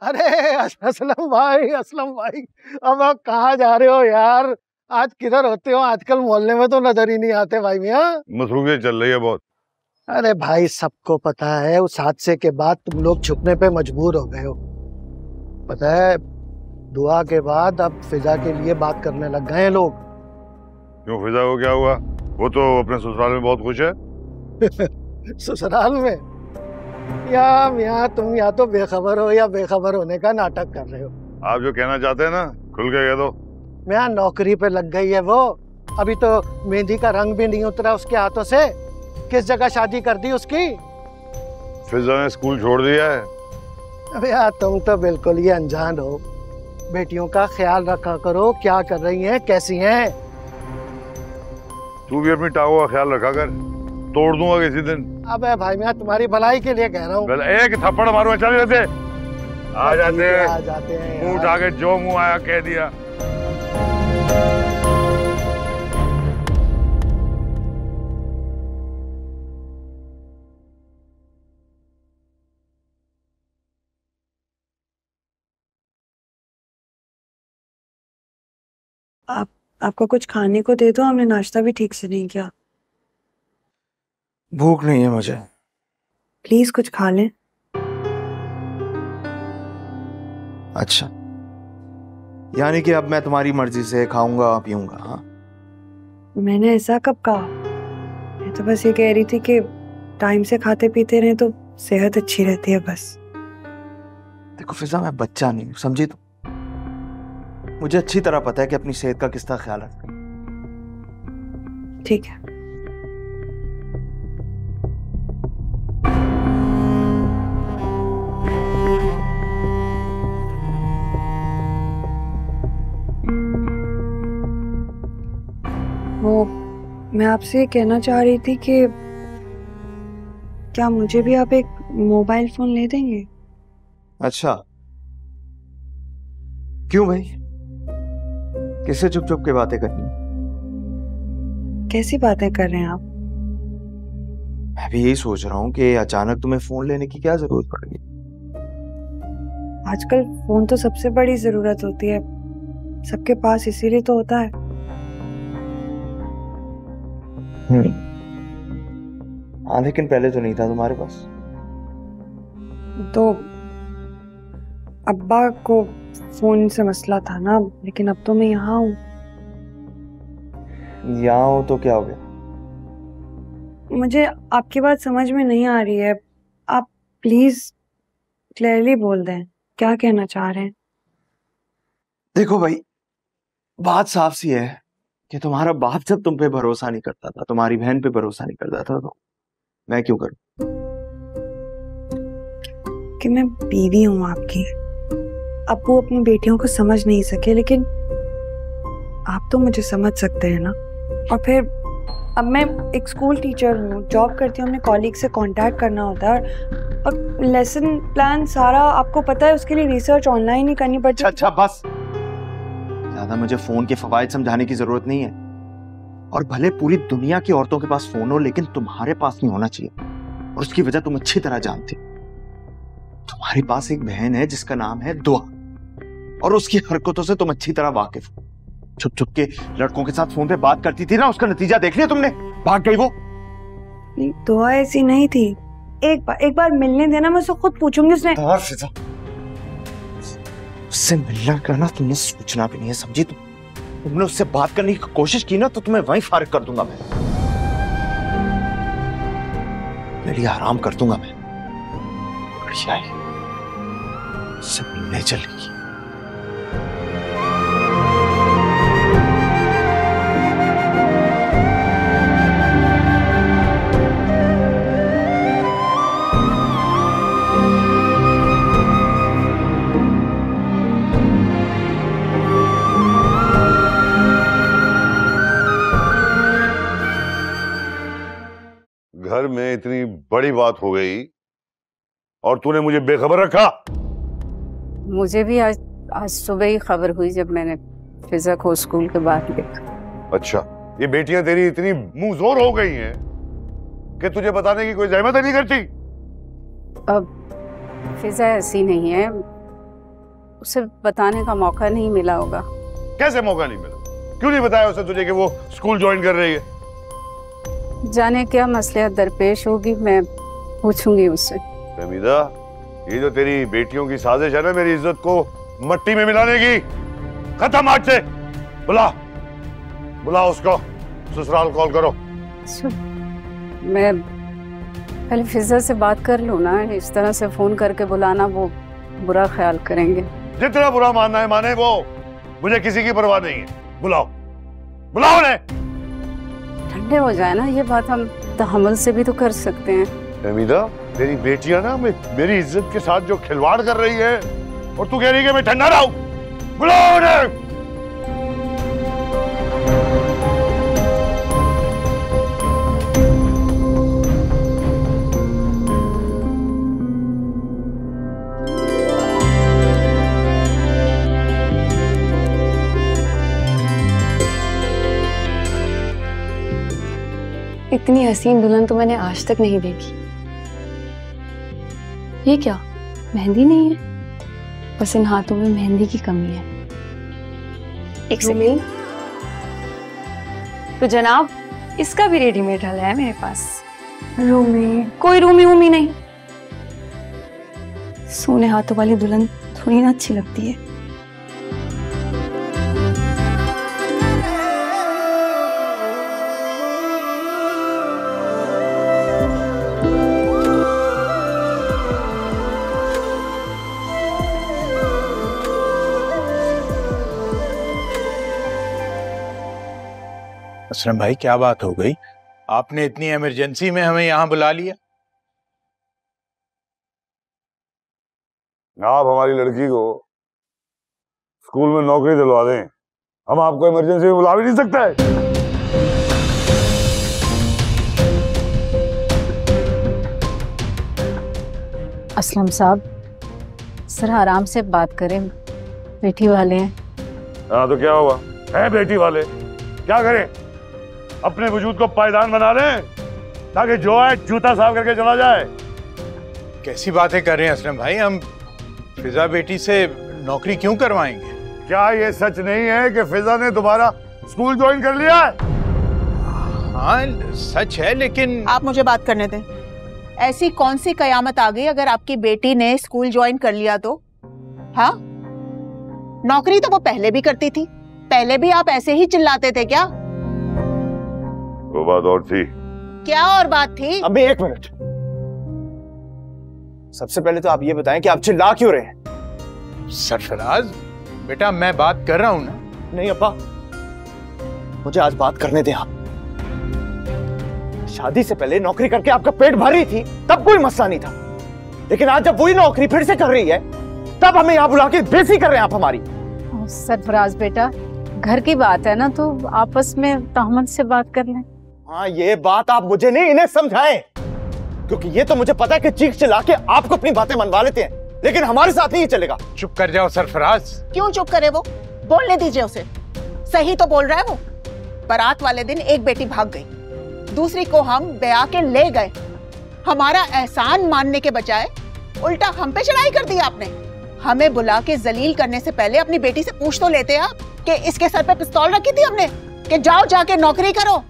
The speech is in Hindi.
अरे असलम भाई, अब आप कहाँ जा रहे हो यार? आज किधर होते हो? आजकल मोहल्ले में तो नजर ही नहीं आते भाई मियाँ। मसरूफियत चल रही है बहुत। अरे भाई सबको पता है उस हादसे के बाद तुम लोग छुपने पे मजबूर हो गए हो। पता है, दुआ के बाद अब फिजा के लिए बात करने लग गए हैं लोग। क्यों, फिजा को क्या हुआ? वो तो अपने ससुराल में बहुत खुश है। ससुराल में? या मियाँ तुम या तो बेखबर हो या बेखबर होने का नाटक कर रहे हो। आप जो कहना चाहते हैं ना खुल के कह दो। मियाँ नौकरी पे लग गई है वो, अभी तो मेहंदी का रंग भी नहीं उतरा उसके हाथों से। किस जगह शादी कर दी उसकी? फिजा ने स्कूल छोड़ दिया है। अबे यार तुम तो बिल्कुल ही अनजान हो। बेटियों का ख्याल रखा करो, क्या कर रही हैं, कैसी हैं। तू भी अपनी टांगों का ख्याल रखा कर, तोड़ दूंगा किसी दिन। अबे भाई मैं तुम्हारी भलाई के लिए कह रहा हूँ। एक थप्पड़ मारूंगा, चले जाते आ जाते हैं मुंह उठा के जो मुंह आया कह दिया। आपको कुछ खाने को दे दो, हमने नाश्ता भी ठीक से नहीं किया। भूख नहीं है मुझे। प्लीज कुछ खा लें। अच्छा, यानी कि अब मैं तुम्हारी मर्जी से खाऊंगा पीऊंगा? हाँ, मैंने ऐसा कब कहा? मैं तो बस ये कह रही थी कि टाइम से खाते पीते रहे तो सेहत अच्छी रहती है बस। देखो फिजा, मैं बच्चा नहीं हूँ, समझी तुम? मुझे अच्छी तरह पता है कि अपनी सेहत का किस तरह ख्याल रखना। ठीक है। वो मैं आपसे कहना चाह रही थी कि क्या मुझे भी आप एक मोबाइल फोन ले देंगे? अच्छा, क्यों भाई? किससे चुप चुप के बातें करनी? कैसी बातें कर रहे हैं आप? मैं भी यही सोच रहा हूँ कि अचानक तुम्हें फोन लेने की क्या जरूरत पड़ गई। आजकल फोन तो सबसे बड़ी जरूरत होती है सबके पास, इसीलिए तो होता है। हाँ, लेकिन पहले तो नहीं था तुम्हारे पास। तो अब्बा को फोन से मसला था ना, लेकिन अब तो मैं यहाँ हूँ। यहाँ हो तो क्या हो गया? मुझे आपकी बात समझ में नहीं आ रही है। आप प्लीज क्लियरली बोल दें, क्या कहना चाह रहे हैं? देखो भाई, बात साफ सी है कि तुम्हारा बाप जब तुम पे भरोसा नहीं करता था, तुम्हारी बहन पे भरोसा नहीं करता था, तो मैं क्यों करूं? कि मैं बीवी हूं आपकी। अब वो अपनी बेटियों को समझ नहीं सके, लेकिन आप तो मुझे समझ सकते हैं ना। और फिर अब मैं एक स्कूल टीचर हूँ, जॉब करती हूँ, अपने कॉलीग से कांटेक्ट करना होता है, और लेसन प्लान सारा आपको पता है, उसके लिए रिसर्च ऑनलाइन ही करनी पड़ती है। अच्छा बस, ज्यादा मुझे फोन के फवाइद समझाने की जरूरत नहीं है। और भले पूरी दुनिया की औरतों के पास फोन हो, लेकिन तुम्हारे पास नहीं होना चाहिए, और उसकी वजह तुम अच्छी तरह जानते हो। तुम्हारे पास एक बहन है जिसका नाम है दुआ, और उसकी हरकतों से तुम अच्छी तरह वाकिफ हो। छुप छुप के लड़कों के साथ फोन पे बात करती थी ना, उसका नतीजा देख लिया तुमने? भाग गई वो। नहीं, दुआ ऐसी नहीं थी। एक बार मिलने देना, मैं उससे खुद पूछूंगी। उसने उससे मिलना करना तुमने सोचना भी नहीं है, समझी? तुमने उससे बात करने की कोशिश की ना तो तुम्हें वहीं फारिग कर दूंगा मैं। मेरे लिए आराम कर दूंगा मैं। बढ़िया है, उससे मिलने चलेगी। घर में इतनी बड़ी बात हो गई और तूने मुझे बेखबर रखा। मुझे भी आज सुबह ही खबर हुई जब मैंने फिजा को स्कूल के बाद देखा। अच्छा, ये बेटियां तेरी इतनी मुंहजोर हो गई हैं कि तुझे बताने की कोई जहमत नहीं करती? अब फिजा ऐसी नहीं है, उसे बताने का मौका नहीं मिला होगा। कैसे मौका नहीं मिला? क्यों नहीं बताया उसे तुझे कि वो स्कूल ज्वाइन कर रही है? जाने क्या मसलियत दरपेश होगी, मैं पूछूंगी उससे। हमीदा, ये जो तेरी बेटियों की साजिश है ना मेरी इज्जत को मट्टी में मिलाने की, खत्म आज से। बुला उसको, ससुराल कॉल करो। मैं पहले फिजा से बात कर लूं ना, इस तरह से फोन करके बुलाना वो बुरा ख्याल करेंगे। जितना बुरा मानना है माने वो, मुझे किसी की परवाह नहीं है। बुलाओ उन्हें। ठंडे हो जाए ना, ये बात हम तहम्मुल से भी तो कर सकते हैं। हमीदा, तेरी बेटियां ना मेरी इज्जत के साथ जो खिलवाड़ कर रही है और तू कह रही है कि मैं ठंडा रहूं। बुलाओ उन्हें। इतनी हसीन दुल्हन तो मैंने आज तक नहीं देखी। ये क्या, मेहंदी नहीं है? बस इन हाथों में मेहंदी की कमी है। एक सेकंड। तो जनाब, इसका भी रेडीमेड हल है मेरे पास। रूमी? कोई रूमी वूमी नहीं। सोने हाथों वाली दुल्हन थोड़ी ना अच्छी लगती है। असलम भाई, क्या बात हो गई? आपने इतनी इमरजेंसी में हमें यहाँ बुला लिया? आप हमारी लड़की को स्कूल में नौकरी दिलवा दें, हम आपको इमरजेंसी में बुला भी नहीं सकते। असलम साहब, सर आराम से बात करें, बेटी वाले हैं। हाँ तो क्या हुआ है, बेटी वाले क्या करें? अपने वजूद को पायदान बना लें ताकि जो है जूता साफ करके चला जाए। कैसी बातें कर रहे हैं असलम भाई? हम फिजा बेटी से नौकरी क्यों करवाएंगे? क्या ये सच नहीं है कि फिजा ने दोबारा स्कूल ज्वाइन कर लिया है? हाँ सच है, लेकिन आप मुझे बात करने दें। ऐसी कौन सी कयामत आ गई अगर आपकी बेटी ने स्कूल ज्वाइन कर लिया तो? हाँ, नौकरी तो वो पहले भी करती थी, पहले भी आप ऐसे ही चिल्लाते थे क्या? वो बात और थी। क्या और बात थी? अबे एक मिनट, सबसे पहले तो आप ये बताएं कि आप चिल्ला क्यों रहे हैं? सरफराज बेटा, मैं बात कर रहा हूं ना। नहीं अब्बा, मुझे आज बात करने दें आप। शादी से पहले नौकरी करके आपका पेट भर रही थी, तब कोई मसला नहीं था, लेकिन आज जब वही नौकरी फिर से कर रही है तब हमें यहाँ बुला के बेइज्जती कर रहे हैं आप हमारी। सरफराज बेटा, घर की बात है ना, तो आपस में तहम्मुल से बात कर लें। हाँ, ये बात आप मुझे नहीं इन्हें समझाएं, क्योंकि ये तो मुझे पता है कि चीख चिल्ला के आपको अपनी बातें मनवा लेते हैं, लेकिन हमारे साथ नहीं चलेगा। चुप कर जाओ सरफराज। क्यों चुप करे? वो बोलने दीजिए उसे, सही तो बोल रहा है वो। बारात वाले दिन एक बेटी भाग गई, दूसरी को हम ब्याह के ले गए। हमारा एहसान मानने के बजाय उल्टा हम पे चढ़ाई कर दी आपने। हमें बुला के जलील करने से पहले अपनी बेटी से पूछ तो लेते आप कि इसके सर पे पिस्तौल रखी थी हमने कि जाओ जाके नौकरी करो।